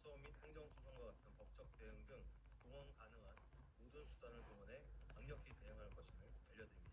형사소송 및 행정소송과 같은 법적 대응 등 동원 가능한 모든 수단을 동원해 강력히 대응할 것임을 알려드립니다.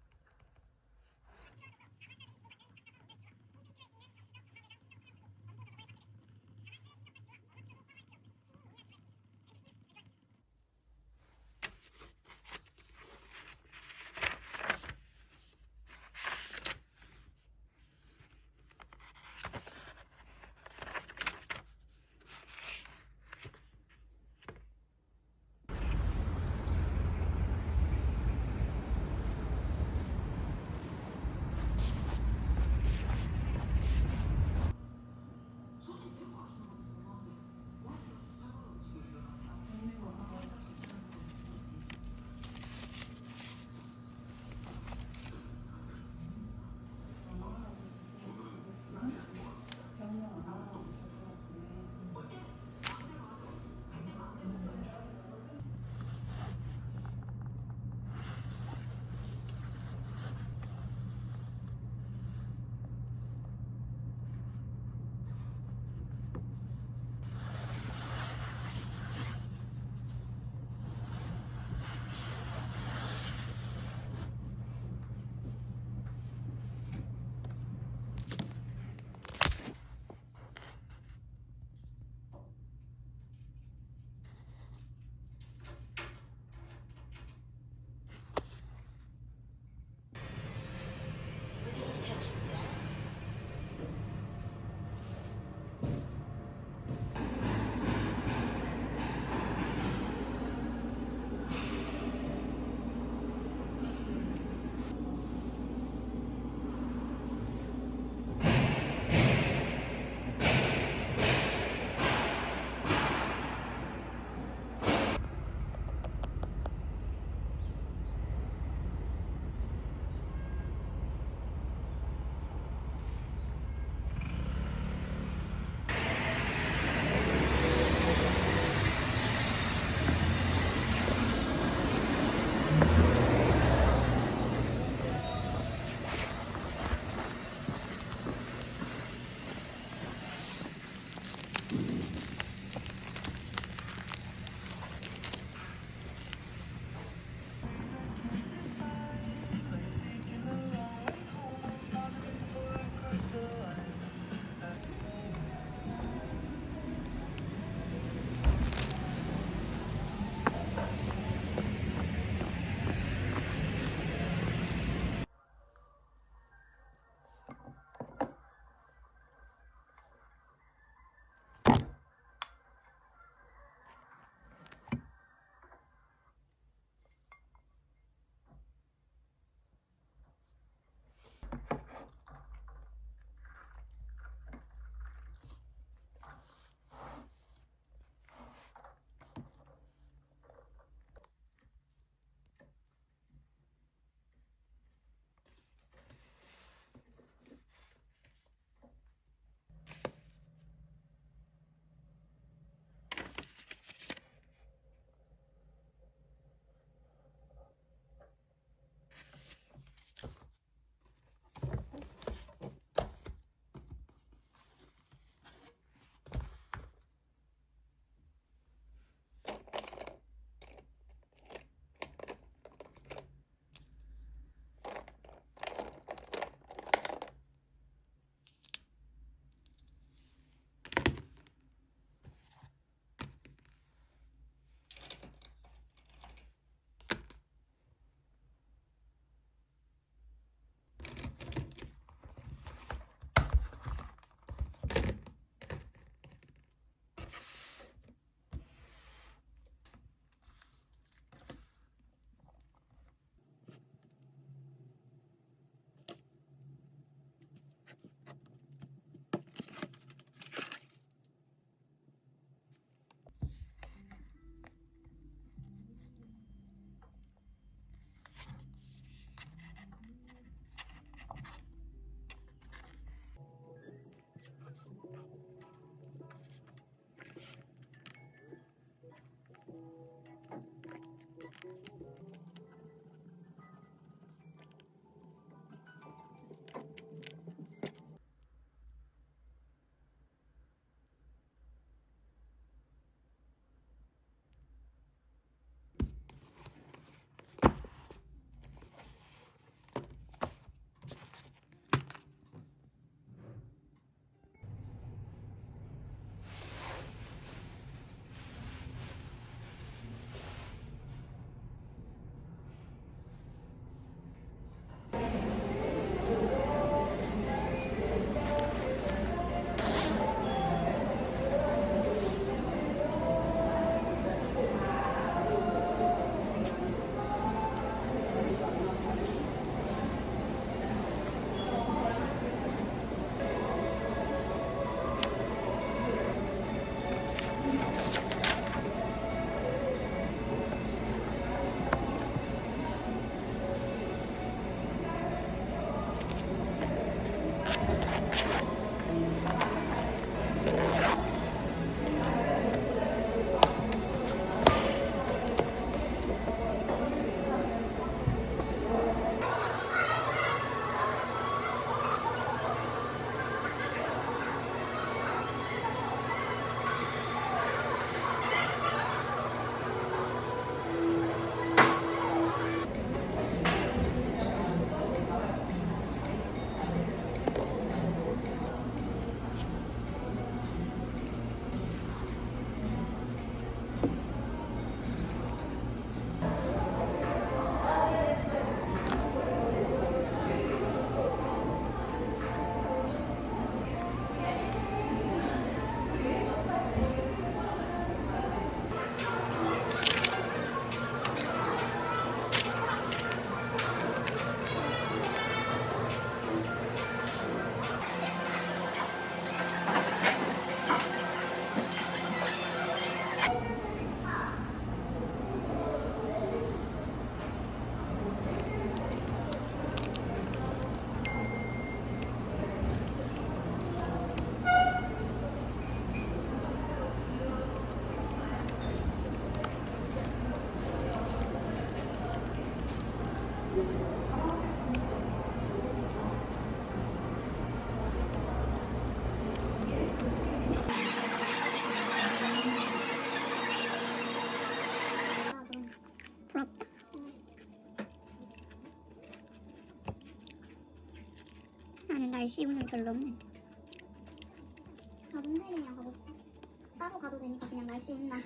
날씨 오늘 별로 없네. 나 몬테리냥 가고 싶어. 따로 가도 되니까 그냥 날씨 있나.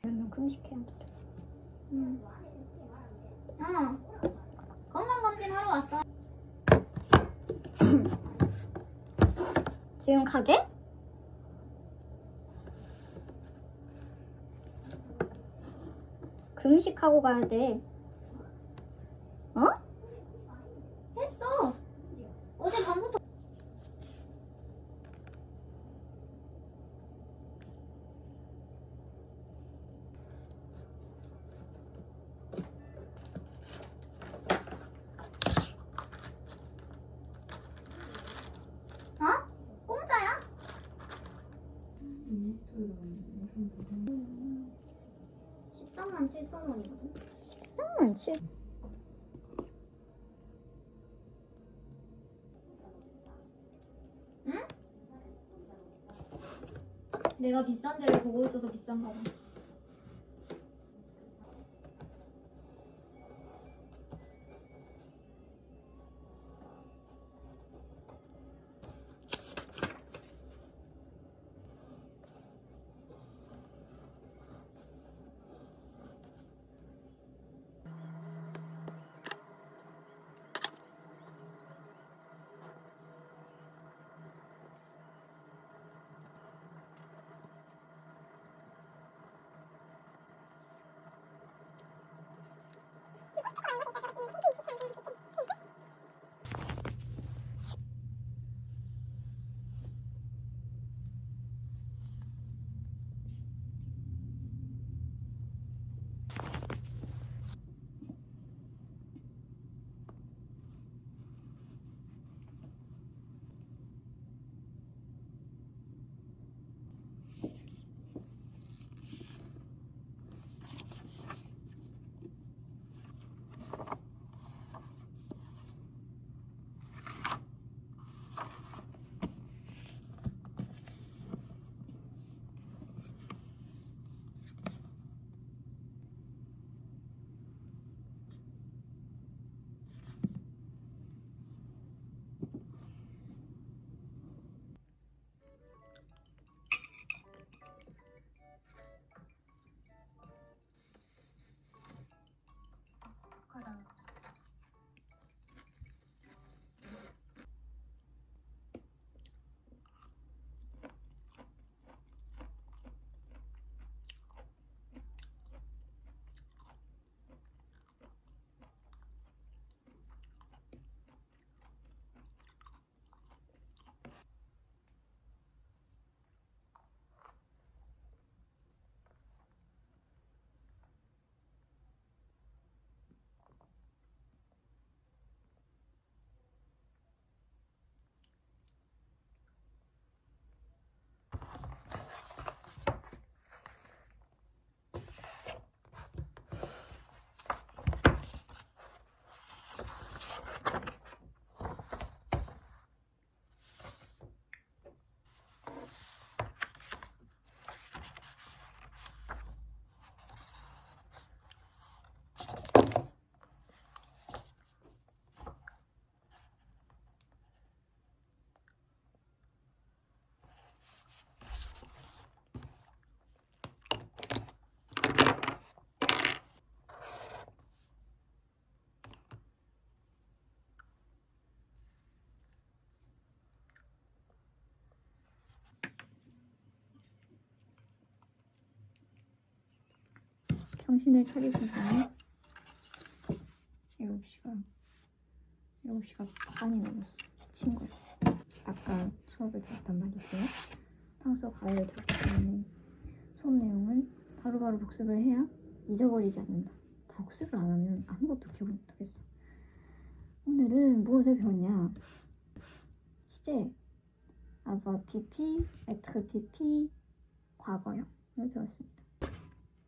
이러면 금식해야 돼. 건강검진 하러 왔어. 지금 가게? 금식하고 가야 돼. 어? 했어. 어제 밤부터. 어? 공짜야? 13만 7천 원이거든. 13만 7. 응? 내가 비싼 데를 보고 있어서 비싼가 봐. 정신을 차리고 있네. 7시가 반이 넘었어. 미친 거야. 아까 수업을 들었단 말이지. 프랑스어 과외를 들었기 때문에 수업 내용은 바로바로 복습을 해야 잊어버리지 않는다. 복습을 안 하면 아무것도 기억을 못하겠어. 오늘은 무엇을 배웠냐? 시제, avoir pp, être pp, 과거형을 배웠습니다.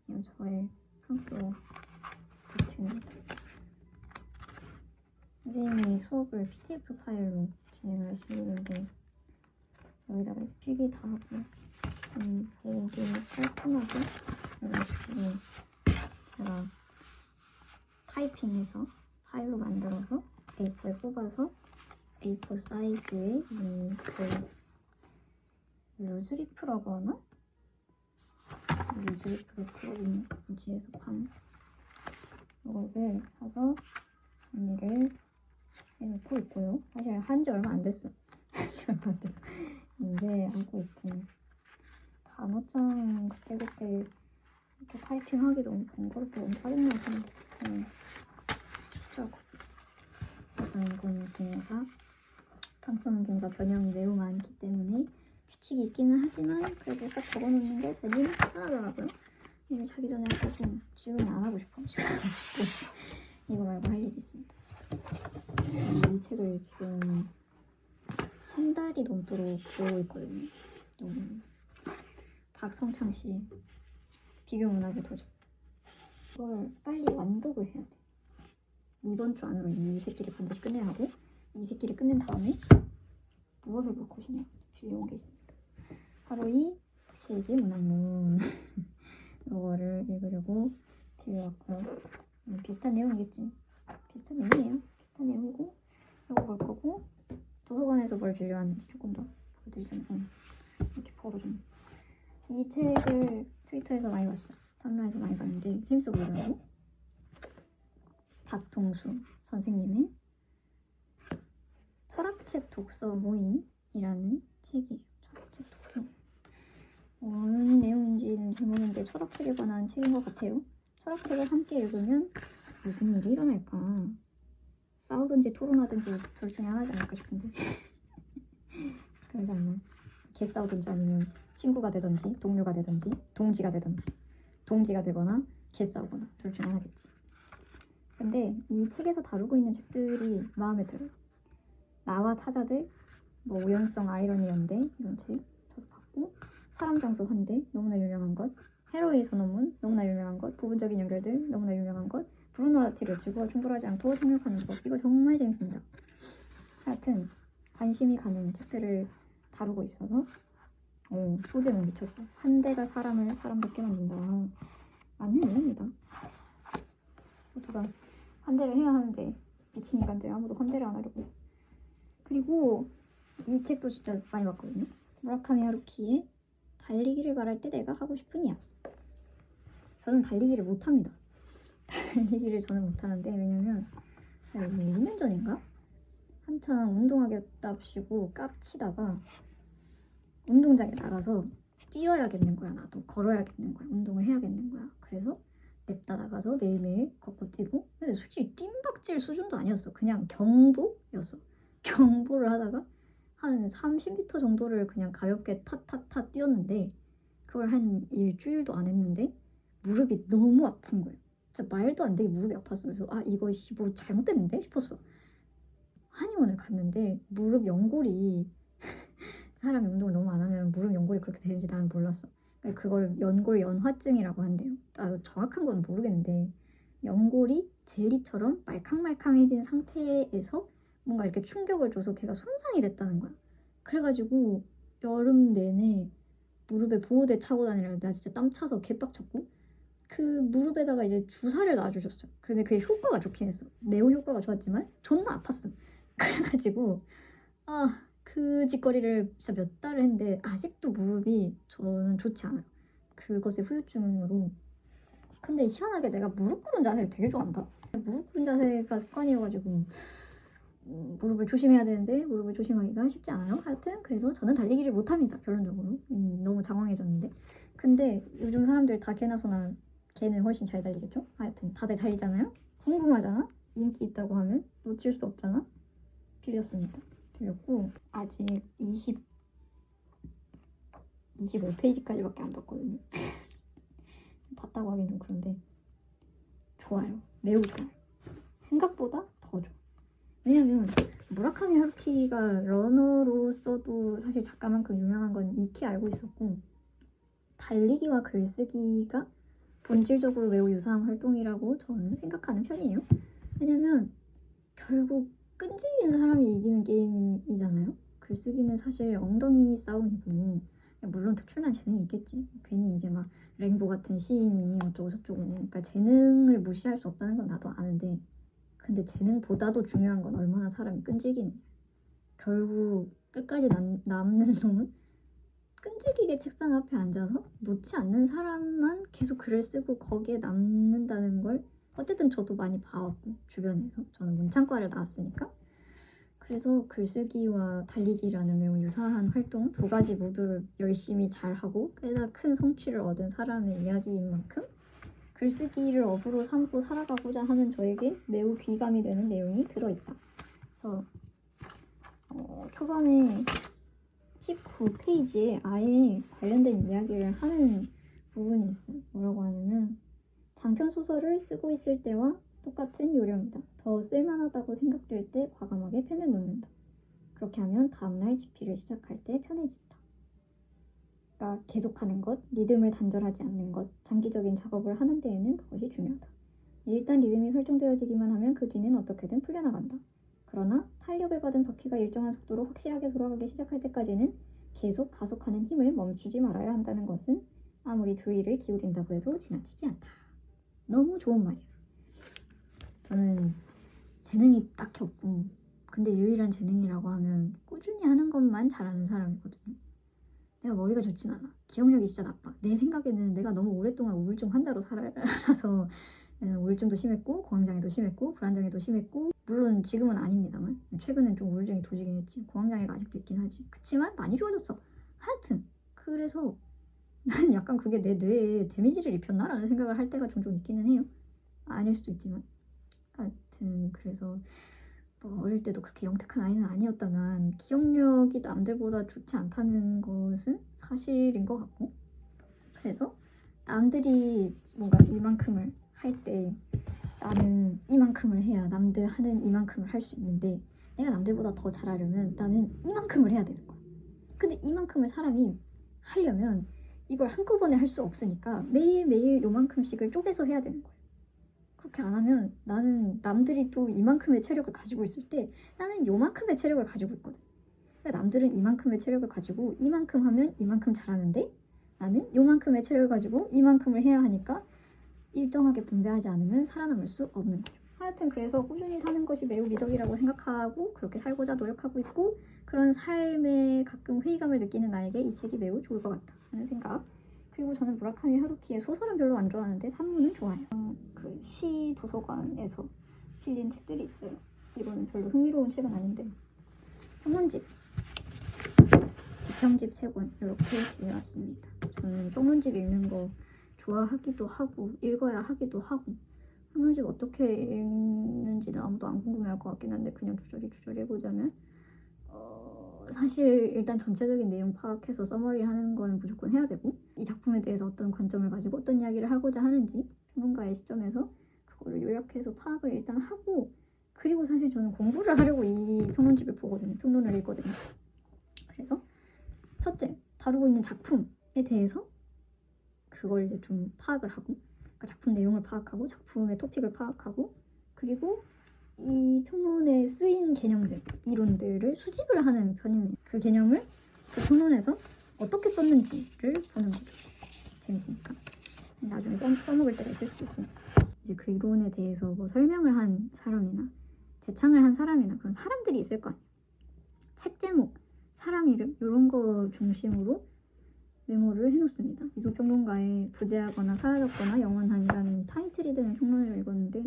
이건 저의 프랑스어 노트입니다. 선생님이 수업을 PDF 파일로 진행을 하시는데 여기다가 이제 필기 다 하고 되게 깔끔하게 이런 식으로 제가 타이핑해서 파일로 만들어서 A4에 뽑아서 A4 사이즈의 루즈리프라고 하나? 루즈리프로 들어있는 무지에서 판 이것을 사서 정리를 해놓고 있고요. 사실 한지 얼마 안 됐어. 한지 얼마 안 됐어. 이제 하고 있고 단어장 그때그때 이렇게 타이핑하기 너무 번거롭고 너무 짜증나서 추적 인공동사 탕성동사 변형이 매우 많기 때문에 규칙이 있기는 하지만 그래도 딱 적어놓는 게 저는 편하더라고요. 일 자기 전에 하고 지금은 안 하고 싶어. 이거 말고 할 일이 있습니다. 이 책을 지금 한 달이 넘도록 보고 있거든요. 박성창 씨 비교문학의 도전. 이걸 빨리 완독을 해야 돼. 이번 주 안으로 이 새끼를 반드시 끝내야 하고 이 새끼를 끝낸 다음에 무엇을 볼 것이냐 빌려온 게 있습니다. 바로 이 세계 문학문 이거를 읽으려고 빌려왔고요. 비슷한 내용이겠지. 비슷한 내용이에요. 비슷한 내용이고 이거 볼 거고 도서관에서 뭘 빌려왔는지 조금 더 보여드리자면 이렇게 벌어좀 이 책을 트위터에서 많이 봤어요. 탐라에서 많이 봤는데 재밌어 보이더라고. 박동수 선생님의 철학책 독서 모임이라는 책이에요. 철학책 독서. 어느 내용인지는 잘 모르는데 철학책에 관한 책인 것 같아요. 철학책을 함께 읽으면 무슨 일이 일어날까? 싸우든지 토론하든지 둘 중에 하나지 않을까 싶은데 그러지 않나? 개싸우든지 아니면 친구가 되든지 동료가 되든지 동지가 되든지 동지가 되거나 개싸우거나 둘 중에 하나겠지. 근데 이 책에서 다루고 있는 책들이 마음에 들어요. 나와 타자들, 뭐 우연성 아이러니 연대 이런 책 저도 봤고 사람 장소 환대 너무나 유명한 것, 헤로의 선언문 너무나 유명한 것, 부분적인 연결들 너무나 유명한 것, 브루노 라티를 지구와 충돌하지 않고 생각하는 것 이거 정말 재밌습니다. 하여튼 관심이 가는 책들을 다루고 있어서 소재는 미쳤어. 환대가 사람을 사람답게 만든다. 맞는 얘기입니다. 모두가 환대를 해야 하는데 미친 인간들 아무도 환대를 안 하려고. 그리고 이 책도 진짜 많이 봤거든요. 무라카미 하루키의 달리기를 말할 때 내가 하고 싶은 이야기. 저는 달리기를 못합니다. 달리기를 저는 못하는데 왜냐면 제가 2년 전인가? 한창 운동하겠답시고 깝치다가 운동장에 나가서 뛰어야겠는 거야. 나도 걸어야겠는 거야. 운동을 해야겠는 거야. 그래서 냅다 나가서 매일매일 걷고 뛰고 근데 솔직히 뜀박질 수준도 아니었어. 그냥 경보였어. 경보를 하다가 한 30m 정도를 그냥 가볍게 타타타 뛰었는데 그걸 한 일주일도 안 했는데 무릎이 너무 아픈 거예요. 진짜 말도 안 되게 무릎이 아팠어. 그래서 이거 뭐 잘못됐는데 싶었어. 한의원을 갔는데 무릎 연골이 사람이 운동을 너무 안 하면 무릎 연골이 그렇게 되는지 나는 몰랐어. 그걸 연골 연화증이라고 한대요. 정확한 건 모르겠는데 연골이 젤리처럼 말캉말캉해진 상태에서 뭔가 이렇게 충격을 줘서 걔가 손상이 됐다는 거야. 그래가지고 여름 내내 무릎에 보호대 차고 다니라 나 진짜 땀 차서 개빡쳤고 그 무릎에다가 이제 주사를 놔주셨어요. 근데 그게 효과가 좋긴 했어. 네오 효과가 좋았지만 존나 아팠어. 그래가지고 그 짓거리를 진짜 몇 달을 했는데 아직도 무릎이 저는 좋지 않아요. 그것의 후유증으로. 근데 희한하게 내가 무릎 꿇은 자세를 되게 좋아한다. 무릎 꿇은 자세가 습관이어가지고 무릎을 조심해야 되는데 무릎을 조심하기가 쉽지 않아요. 하여튼 그래서 저는 달리기를 못합니다. 결론적으로. 너무 장황해졌는데. 근데 요즘 사람들 다 개나 소나 개는 훨씬 잘 달리겠죠? 하여튼 다들 달리잖아요? 궁금하잖아? 인기 있다고 하면 놓칠 수 없잖아? 빌렸습니다. 빌렸고 아직 25페이지까지밖에 안 봤거든요. 봤다고 하긴 좀 그런데 좋아요. 매우 좋아요. 생각보다 더 좋아. 왜냐면 무라카미 하루키가 러너로서도 사실 작가만큼 유명한 건 익히 알고 있었고 달리기와 글쓰기가 본질적으로 매우 유사한 활동이라고 저는 생각하는 편이에요. 왜냐면 결국 끈질긴 사람이 이기는 게임이잖아요. 글쓰기는 사실 엉덩이 싸움이고, 물론 특출난 재능이 있겠지. 괜히 이제 막 랭보 같은 시인이 어쩌고 저쩌고, 그러니까 재능을 무시할 수 없다는 건 나도 아는데, 근데 재능보다도 중요한 건 얼마나 사람이 끈질기느냐. 결국 끝까지 남는 놈은 끈질기게 책상 앞에 앉아서 놓지 않는 사람만 계속 글을 쓰고 거기에 남는다는 걸 어쨌든 저도 많이 봐왔고, 주변에서. 저는 문창과를 나왔으니까. 그래서 글쓰기와 달리기라는 매우 유사한 활동 두 가지 모두를 열심히 잘하고 꽤나 큰 성취를 얻은 사람의 이야기인 만큼 글쓰기를 업으로 삼고 살아가고자 하는 저에게 매우 귀감이 되는 내용이 들어있다. 그래서 초반에 19페이지에 아예 관련된 이야기를 하는 부분이 있어요. 뭐라고 하냐면, 장편 소설을 쓰고 있을 때와 똑같은 요령이다. 더 쓸만하다고 생각될 때 과감하게 펜을 놓는다. 그렇게 하면 다음날 집필을 시작할 때 편해진다. 그러니까 계속하는 것, 리듬을 단절하지 않는 것, 장기적인 작업을 하는 데에는 그것이 중요하다. 일단 리듬이 설정되어지기만 하면 그 뒤는 어떻게든 풀려나간다. 그러나 탄력을 받은 바퀴가 일정한 속도로 확실하게 돌아가기 시작할 때까지는 계속 가속하는 힘을 멈추지 말아야 한다는 것은 아무리 주의를 기울인다고 해도 지나치지 않다. 너무 좋은 말이에요. 저는 재능이 딱히 없고, 근데 유일한 재능이라고 하면 꾸준히 하는 것만 잘하는 사람이거든요. 내가 머리가 좋진 않아. 기억력이 진짜 나빠. 내 생각에는 내가 너무 오랫동안 우울증 환자로 살아서 우울증도 심했고, 공황장애도 심했고, 불안장애도 심했고, 물론 지금은 아닙니다만 최근엔 좀 우울증이 도지긴 했지. 공황장애가 아직도 있긴 하지. 그치만 많이 좋아졌어. 하여튼 그래서 난 약간 그게 내 뇌에 데미지를 입혔나? 라는 생각을 할 때가 종종 있기는 해요. 아닐 수도 있지만. 하여튼 그래서 뭐 어릴 때도 그렇게 영특한 아이는 아니었다만 기억력이 남들보다 좋지 않다는 것은 사실인 것 같고, 그래서 남들이 뭔가 이만큼을 할 때 나는 이만큼을 해야 남들 하는 이만큼을 할 수 있는데, 내가 남들보다 더 잘하려면 나는 이만큼을 해야 되는 거야. 근데 이만큼을 사람이 하려면 이걸 한꺼번에 할 수 없으니까 매일매일 요만큼씩을 쪼개서 해야 되는 거야. 그렇게 안 하면 나는 남들이 또 이만큼의 체력을 가지고 있을 때 나는 요만큼의 체력을 가지고 있거든. 그러니까 남들은 이만큼의 체력을 가지고 이만큼 하면 이만큼 잘하는데 나는 요만큼의 체력을 가지고 이만큼을 해야 하니까 일정하게 분배하지 않으면 살아남을 수 없는 거죠. 하여튼 그래서 꾸준히 사는 것이 매우 미덕이라고 생각하고 그렇게 살고자 노력하고 있고, 그런 삶에 가끔 회의감을 느끼는 나에게 이 책이 매우 좋을 것 같다 하는 생각. 그리고 저는 무라카미 하루키의 소설은 별로 안 좋아하는데 산문은 좋아해요. 그 시 도서관에서 빌린 책들이 있어요. 이거는 별로 흥미로운 책은 아닌데 평론집, 비평집 3권 이렇게 빌려왔습니다. 저는 평론집 읽는 거 좋아하기도 하고 읽어야 하기도 하고, 평론집 어떻게 읽는지는 아무도 안 궁금해할 것 같긴 한데 그냥 주저리 해보자면 사실 일단 전체적인 내용 파악해서 서머리 하는 건 무조건 해야 되고, 이 작품에 대해서 어떤 관점을 가지고 어떤 이야기를 하고자 하는지 평론가의 시점에서 그거를 요약해서 파악을 일단 하고, 그리고 사실 저는 공부를 하려고 이 평론집을 보거든요. 평론을 읽거든요. 그래서 첫째, 다루고 있는 작품에 대해서 그걸 이제 좀 파악을 하고, 그러니까 작품 내용을 파악하고 작품의 토픽을 파악하고, 그리고 이 평론에 쓰인 개념들, 이론들을 수집을 하는 편입니다. 그 개념을 그 평론에서 어떻게 썼는지를 보는 거죠. 재밌으니까. 나중에 써먹을 때가 있을 수도 있으니까. 이제 그 이론에 대해서 뭐 설명을 한 사람이나 재창을 한 사람이나 그런 사람들이 있을 거 아니에요. 책 제목, 사람 이름 이런 거 중심으로 메모를 해놓습니다. 이소평론가의 부재하거나 사라졌거나 영원한이라는 타이틀이 되는 평론을 읽었는데,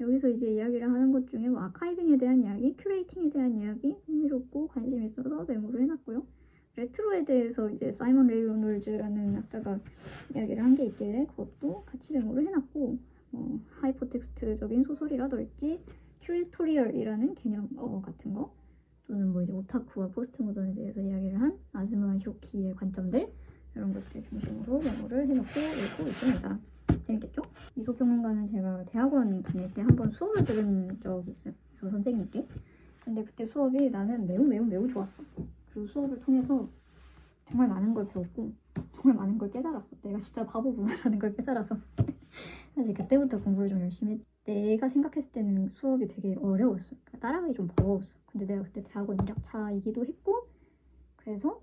여기서 이제 이야기를 하는 것 중에 뭐 아카이빙에 대한 이야기, 큐레이팅에 대한 이야기 흥미롭고 관심 있어서 메모를 해놨고요. 레트로에 대해서 이제 사이먼 레이노ल्즈라는 학자가 이야기를 한 게 있길래 그것도 같이 메모를 해놨고, 하이퍼텍스트적인 소설이라든지 큐레토리얼이라는 개념 같은 거, 또는 뭐 이제 오타쿠와 포스트모던에 대해서 이야기를 한 아즈마 히로키의 관점들, 이런 것들 중심으로 메모를 해놓고 읽고 있습니다. 재밌겠죠? 이소평론가는 제가 대학원 다닐 때 한번 수업을 들은 적이 있어요. 저 선생님께. 근데 그때 수업이 나는 매우 좋았어. 그 수업을 통해서 정말 많은 걸 배웠고 정말 많은 걸 깨달았어. 내가 진짜 바보구나라는 걸 깨달아서 사실 그때부터 공부를 좀 열심히 내가 생각했을 때는 수업이 되게 어려웠어. 그러니까 따라가기 좀 버거웠어. 근데 내가 그때 대학원 1학차이기도 했고 그래서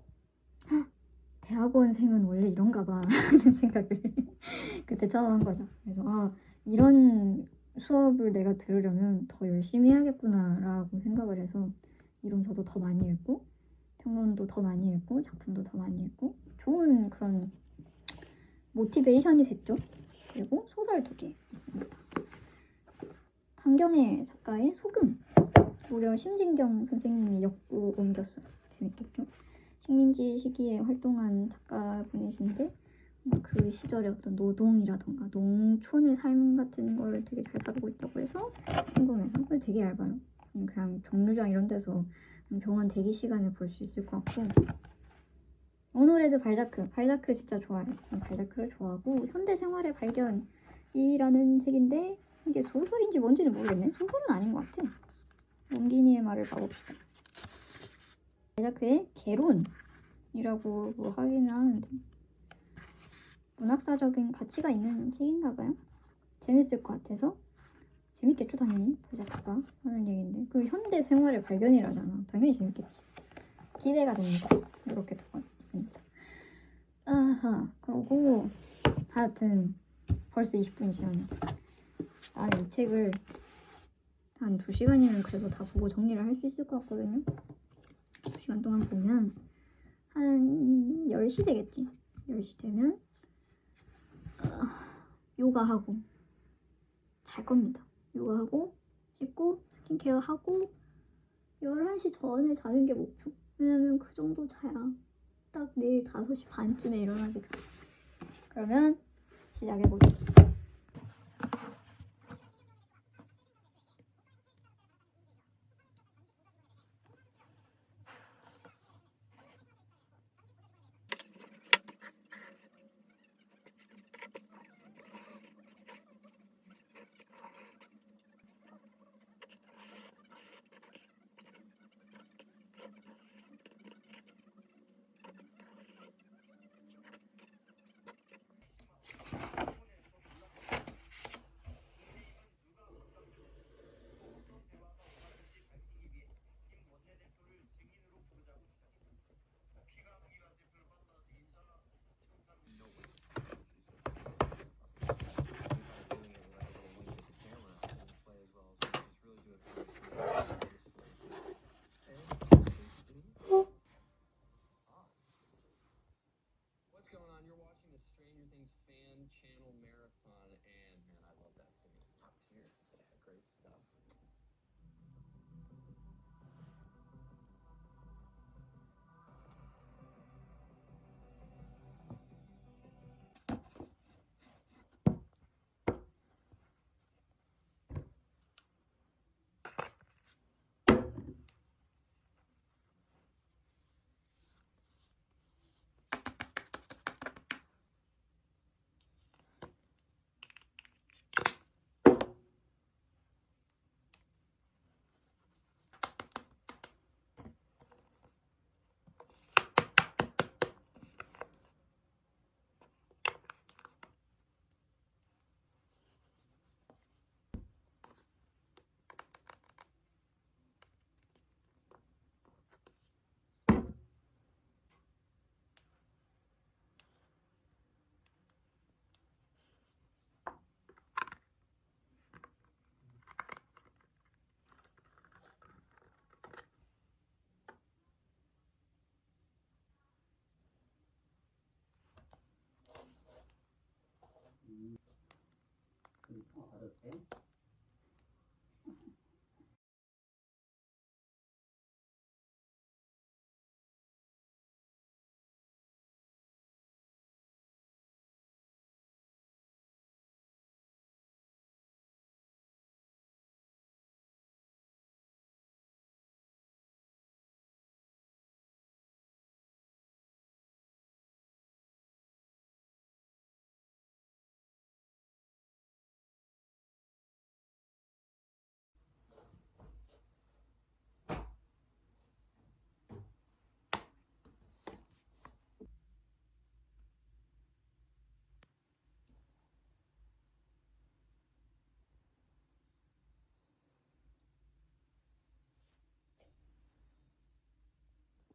대학원생은 원래 이런가 봐 하는 생각을 그때 처음 한 거죠. 그래서 이런 수업을 내가 들으려면 더 열심히 해야겠구나 라고 생각을 해서 이론서도 더 많이 읽고 평론도 더 많이 읽고 작품도 더 많이 읽고 좋은 그런 모티베이션이 됐죠. 그리고 소설 2개 있습니다. 강경애 작가의 소금, 무려 심진경 선생님이 엮고 옮겼어요. 재밌겠죠? 식민지 시기에 활동한 작가분이신데 그 시절의 어떤 노동이라던가 농촌의 삶 같은 걸 되게 잘 다루고 있다고 해서 궁금해서 되게 얇아요. 그냥 종류장 이런 데서 병원 대기 시간에 볼 수 있을 것 같고 오노레드 발자크 진짜 좋아해요. 발자크를 좋아하고 현대생활의 발견이라는 책인데 이게 소설인지 뭔지는 모르겠네. 소설은 아닌 것 같아. 몽기니의 말을 봐봅시다. 발자크의 개론이라고 뭐 하기는 하는데 문학사적인 가치가 있는 책인가 봐요. 재밌을 것 같아서 재밌겠죠 당연히 발자크가 하는 얘기인데 그리고 현대생활의 발견이라잖아. 당연히 재밌겠지. 기대가 됩니다. 이렇게 두 번 있습니다. 그러고 하여튼 벌써 20분이 지났네. 나는 이 책을 한 2시간이면 그래도 다 보고 정리를 할 수 있을 것 같거든요. 2시간 동안 보면 한 10시 되겠지. 10시 되면 요가하고 잘 겁니다. 요가하고 씻고 스킨케어 하고 11시 전에 자는 게 목표. 왜냐면 그 정도 자야 딱 내일 5시 반쯤에 일어나기 좋아. 그러면 시작해보자. What's going on? You're watching the Stranger Things fan channel marathon, and man, I love that scene. It's top tier. Yeah, great stuff. 받아도 돼?